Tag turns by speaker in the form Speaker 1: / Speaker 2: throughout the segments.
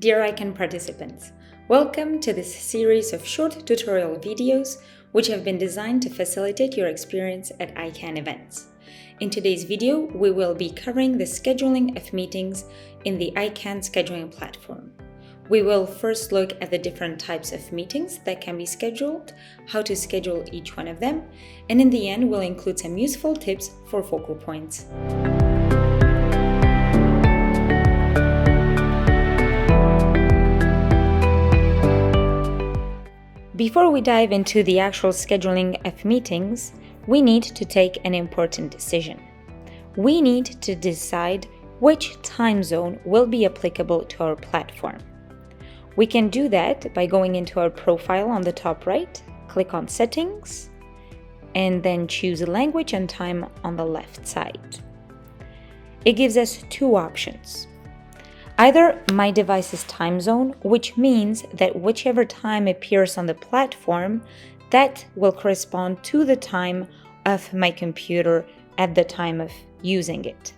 Speaker 1: Dear ICAN participants, welcome to this series of short tutorial videos which have been designed to facilitate your experience at ICAN events. In today's video, we will be covering the scheduling of meetings in the ICAN scheduling platform. We will first look at the different types of meetings that can be scheduled, how to schedule each one of them, and in the end, we'll include some useful tips for focal points. Before we dive into the actual scheduling of meetings, we need to take an important decision. We need to decide which time zone will be applicable to our platform. We can do that by going into our profile on the top right, click on Settings, and then choose Language and Time on the left side. It gives us two options. Either my device's time zone, which means that whichever time appears on the platform, that will correspond to the time of my computer at the time of using it.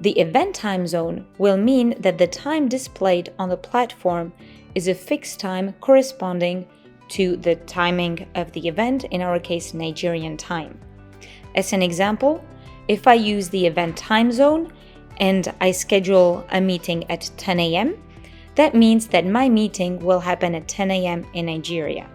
Speaker 1: The event time zone will mean that the time displayed on the platform is a fixed time corresponding to the timing of the event, in our case, Nigerian time. As an example, if I use the event time zone and I schedule a meeting at 10 a.m., that means that my meeting will happen at 10 a.m. in Nigeria.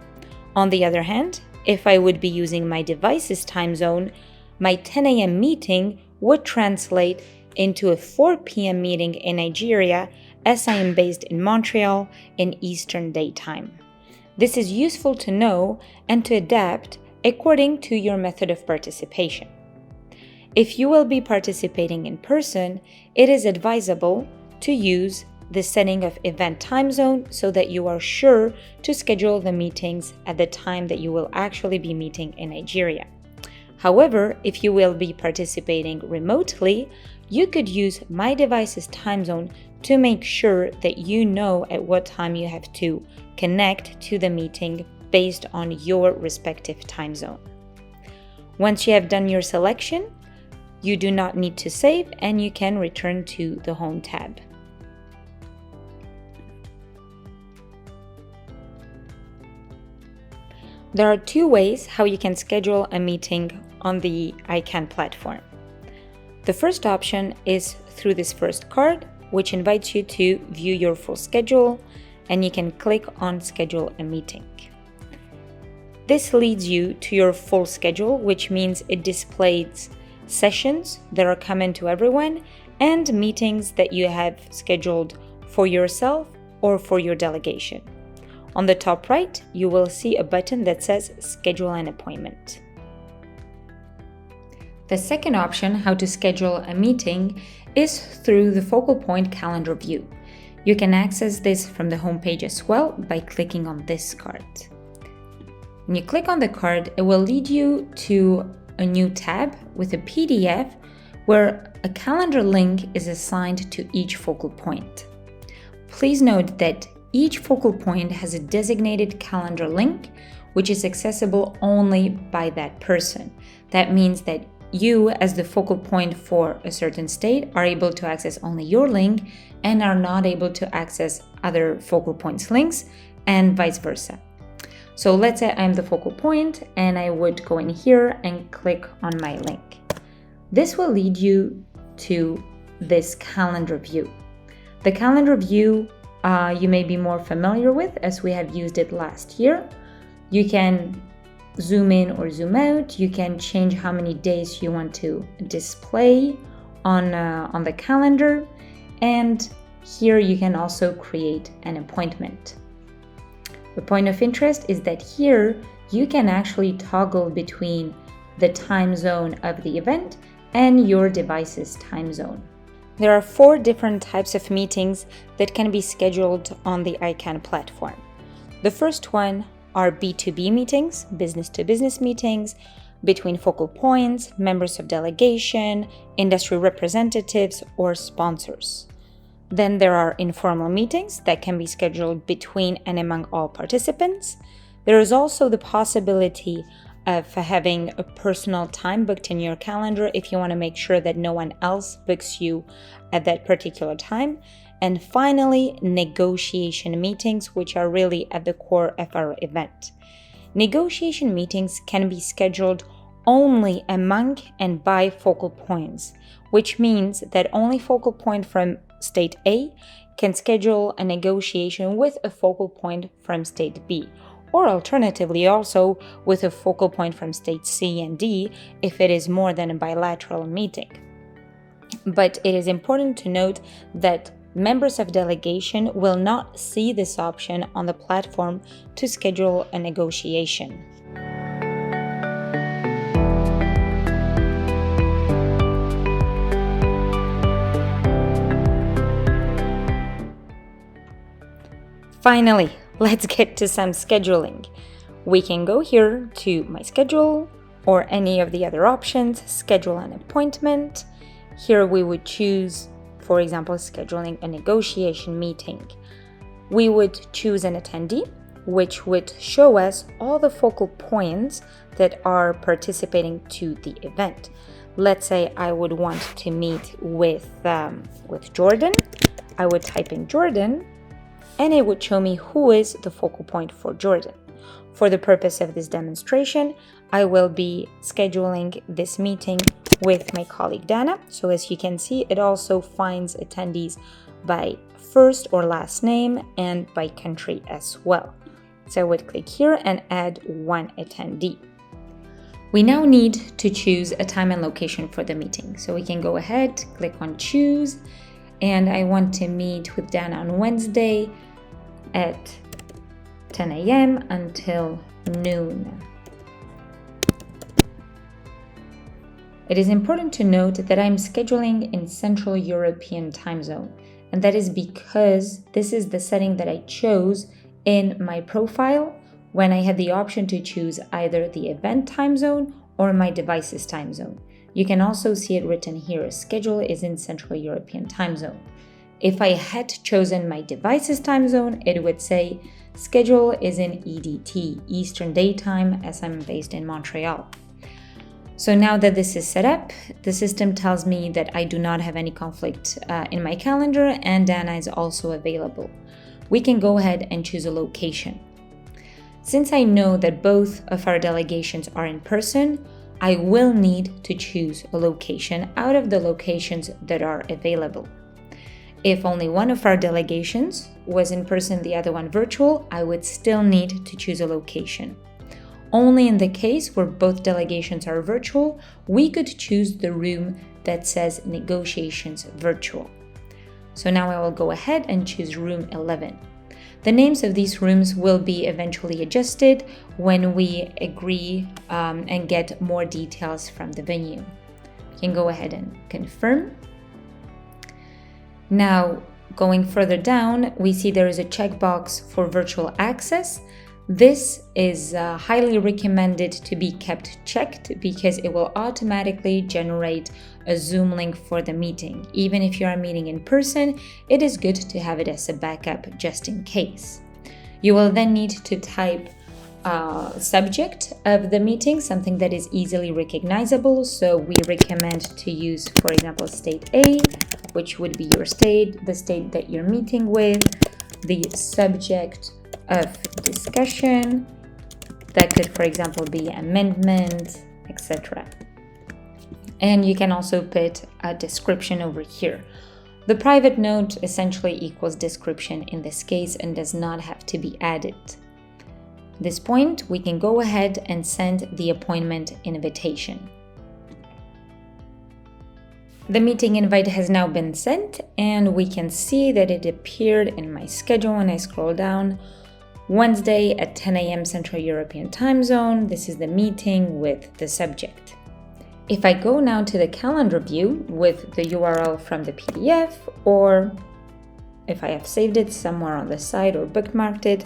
Speaker 1: On the other hand, if I would be using my device's time zone, my 10 a.m. meeting would translate into a 4 p.m. meeting in Nigeria, as I am based in Montreal in Eastern Daytime. This is useful to know and to adapt according to your method of participation. If you will be participating in person, it is advisable to use the setting of event time zone so that you are sure to schedule the meetings at the time that you will actually be meeting in Nigeria. However, if you will be participating remotely, you could use my device's time zone to make sure that you know at what time you have to connect to the meeting based on your respective time zone. Once you have done your selection, you do not need to save and you can return to the Home tab. There are two ways how you can schedule a meeting on the ICAN platform. The first option is through this first card, which invites you to view your full schedule, and you can click on Schedule a Meeting. This leads you to your full schedule, which means it displays sessions that are common to everyone and meetings that you have scheduled for yourself or for your delegation. On the top right, you will see a button that says Schedule an Appointment. The second option, how to schedule a meeting, is through the focal point calendar view. You can access this from the home page as well by clicking on this card. When you click on the card, it will lead you to a new tab with a PDF where a calendar link is assigned to each focal point. Please note that each focal point has a designated calendar link, which is accessible only by that person. That means that you, as the focal point for a certain state, are able to access only your link and are not able to access other focal points' links, and vice versa. So let's say I'm the focal point and I would go in here and click on my link. This will lead you to this calendar view. The calendar view you may be more familiar with as we have used it last year. You can zoom in or zoom out. You can change how many days you want to display on the calendar. And here you can also create an appointment. The point of interest is that here you can actually toggle between the time zone of the event and your device's time zone. There are 4 different types of meetings that can be scheduled on the ICAN platform. The first one are B2B meetings, business-to-business meetings, between focal points, members of delegation, industry representatives, or sponsors. Then there are informal meetings that can be scheduled between and among all participants. There is also the possibility of having a personal time booked in your calendar if you want to make sure that no one else books you at that particular time. And finally, negotiation meetings, which are really at the core of our event. Negotiation meetings can be scheduled only among and by focal points, which means that only focal point from state A can schedule a negotiation with a focal point from state B, or alternatively also with a focal point from state C and D if it is more than a bilateral meeting. But it is important to note that members of delegation will not see this option on the platform to schedule a negotiation. Finally, let's get to some scheduling. We can go here to My Schedule or any of the other options, schedule an appointment. Here we would choose, for example, scheduling a negotiation meeting. We would choose an attendee, which would show us all the focal points that are participating to the event. Let's say I would want to meet with Jordan. I would type in Jordan, and it would show me who is the focal point for Jordan. For the purpose of this demonstration, I will be scheduling this meeting with my colleague Dana. So as you can see, it also finds attendees by first or last name and by country as well. So I would click here and add one attendee. We now need to choose a time and location for the meeting. So we can go ahead, click on choose, and I want to meet with Dana on Wednesday at 10 a.m. until noon. It is important to note that I'm scheduling in Central European time zone, and that is because this is the setting that I chose in my profile when I had the option to choose either the event time zone or my device's time zone. You can also see it written here, schedule is in Central European time zone. If I had chosen my device's time zone, it would say schedule is in EDT, Eastern Daytime, as I'm based in Montreal. So now that this is set up, the system tells me that I do not have any conflict in my calendar, and Dana is also available. We can go ahead and choose a location. Since I know that both of our delegations are in person, I will need to choose a location out of the locations that are available. If only one of our delegations was in person, the other one virtual, I would still need to choose a location. Only in the case where both delegations are virtual, we could choose the room that says negotiations virtual. So now I will go ahead and choose room 11. The names of these rooms will be eventually adjusted when we agree and get more details from the venue. You can go ahead and confirm. Now, going further down, we see there is a checkbox for virtual access. This is highly recommended to be kept checked because it will automatically generate a Zoom link for the meeting. Even if you are meeting in person, it is good to have it as a backup just in case. You will then need to type subject of the meeting, something that is easily recognizable. So we recommend to use, for example, state A, which would be your state, the state that you're meeting with, the subject of discussion. That could, for example, be amendment, etc. And you can also put a description over here. The private note essentially equals description in this case and does not have to be added. At this point, we can go ahead and send the appointment invitation. The meeting invite has now been sent, and we can see that it appeared in my schedule when I scroll down. Wednesday at 10 a.m. Central European Time Zone. This is the meeting with the subject. If I go now to the calendar view with the URL from the PDF, or if I have saved it somewhere on the site or bookmarked it,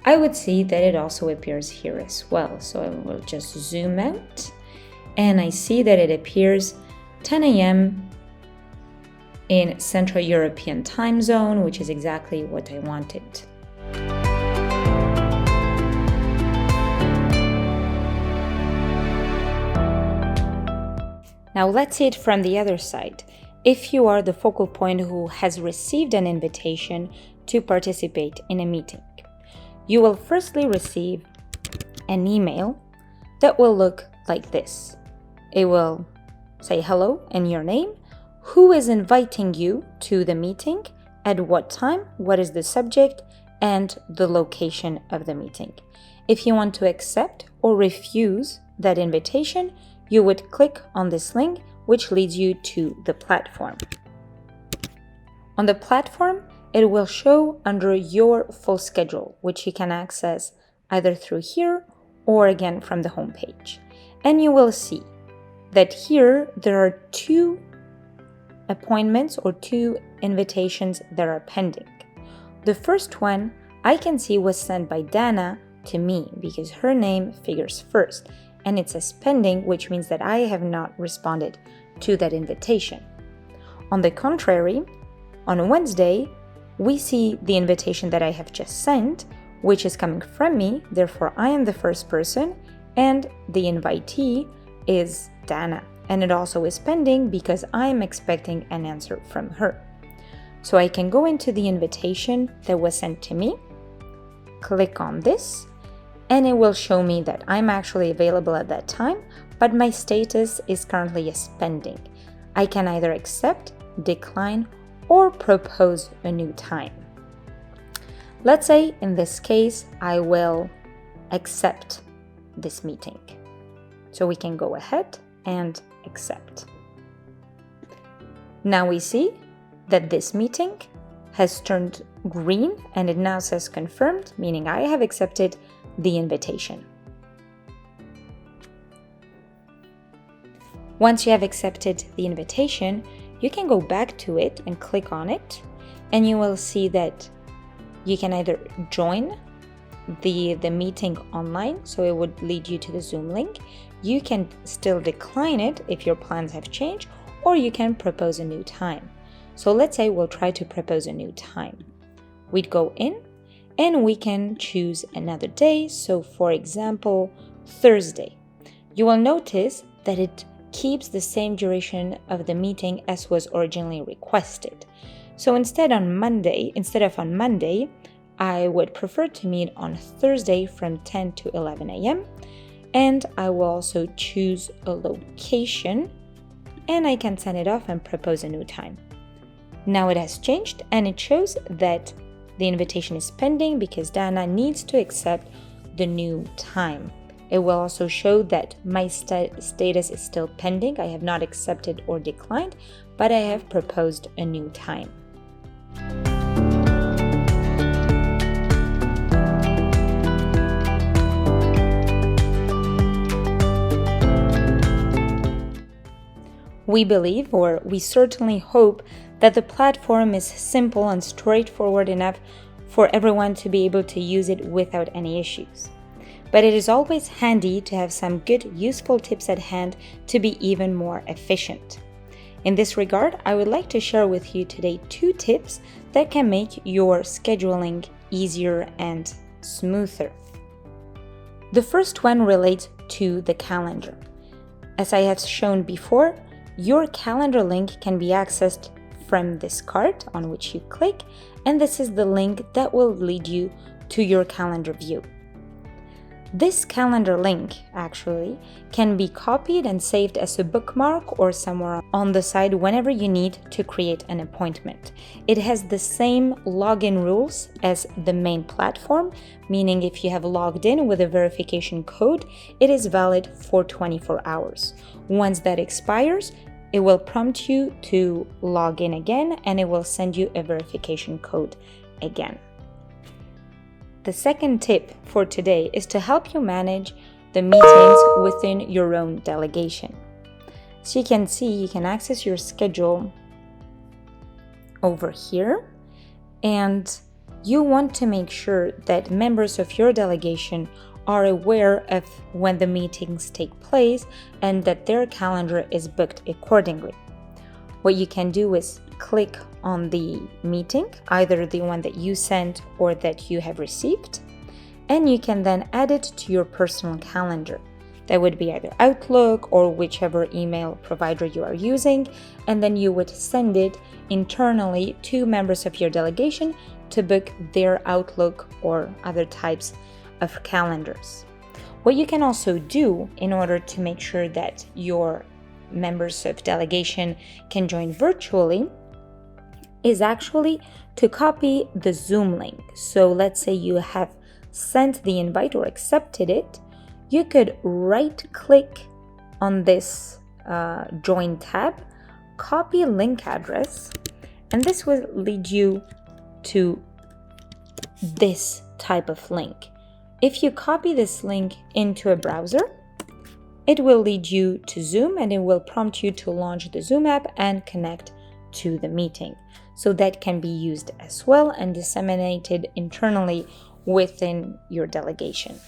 Speaker 1: I would see that it also appears here as well. So I will just zoom out, and I see that it appears 10 a.m. in Central European Time Zone, which is exactly what I wanted. Now let's see it from the other side. if you are the focal point who has received an invitation to participate in a meeting. You will firstly receive an email that will look like this. It will say hello and your name, who is inviting you to the meeting, at what time, what is the subject, and the location of the meeting. If you want to accept or refuse that invitation, you would click on this link, which leads you to the platform. On the platform, it will show under your full schedule, which you can access either through here or again from the homepage. And you will see that here there are 2 appointments or 2 invitations that are pending. The first one I can see was sent by Dana to me because her name figures first, and it says pending, which means that I have not responded to that invitation. On the contrary, on Wednesday, we see the invitation that I have just sent, which is coming from me, therefore I am the first person, and the invitee is Dana. And it also is pending because I am expecting an answer from her. So I can go into the invitation that was sent to me, click on this, and it will show me that I'm actually available at that time, but my status is currently as pending. I can either accept, decline, or propose a new time. Let's say in this case, I will accept this meeting. So we can go ahead and accept. Now we see that this meeting has turned green and it now says confirmed, meaning I have accepted the invitation. Once you have accepted the invitation, you can go back to it and click on it, and you will see that you can either join the meeting online, so it would lead you to the Zoom link. You can still decline it if your plans have changed, or you can propose a new time. So let's say we'll try to propose a new time. We'd go in and we can choose another day. So for example, Thursday. You will notice that it keeps the same duration of the meeting as was originally requested. So instead of on Monday, I would prefer to meet on Thursday from 10 to 11 a.m. And I will also choose a location, and I can send it off and propose a new time. Now it has changed and it shows that the invitation is pending because Dana needs to accept the new time. It will also show that my status is still pending. I have not accepted or declined, but I have proposed a new time. We believe, or we certainly hope, that the platform is simple and straightforward enough for everyone to be able to use it without any issues. But it is always handy to have some good, useful tips at hand to be even more efficient. In this regard, I would like to share with you today 2 tips that can make your scheduling easier and smoother. The first one relates to the calendar. As I have shown before, your calendar link can be accessed from this card on which you click, and this is the link that will lead you to your calendar view. This calendar link actually can be copied and saved as a bookmark or somewhere on the side whenever you need to create an appointment. It has the same login rules as the main platform, meaning if you have logged in with a verification code, it is valid for 24 hours. Once that expires, it will prompt you to log in again and it will send you a verification code again. The second tip for today is to help you manage the meetings within your own delegation. So you can see, you can access your schedule over here, and you want to make sure that members of your delegation are aware of when the meetings take place and that their calendar is booked accordingly. What you can do is click on the meeting, either the one that you sent or that you have received, and you can then add it to your personal calendar. That would be either Outlook or whichever email provider you are using, and then you would send it internally to members of your delegation to book their Outlook or other types of calendars. What you can also do in order to make sure that your members of delegation can join virtually is actually to copy the Zoom link. So let's say you have sent the invite or accepted it, you could right-click on this Join tab, copy link address, and this will lead you to this type of link. If you copy this link into a browser, it will lead you to Zoom and it will prompt you to launch the Zoom app and connect to the meeting. So that can be used as well and disseminated internally within your delegation.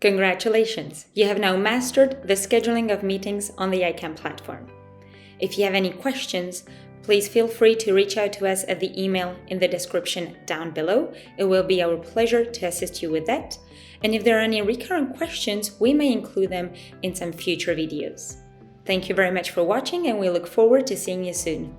Speaker 1: Congratulations! You have now mastered the scheduling of meetings on the ICAN platform. If you have any questions, please feel free to reach out to us at the email in the description down below. It will be our pleasure to assist you with that. And if there are any recurrent questions, we may include them in some future videos. Thank you very much for watching, and we look forward to seeing you soon.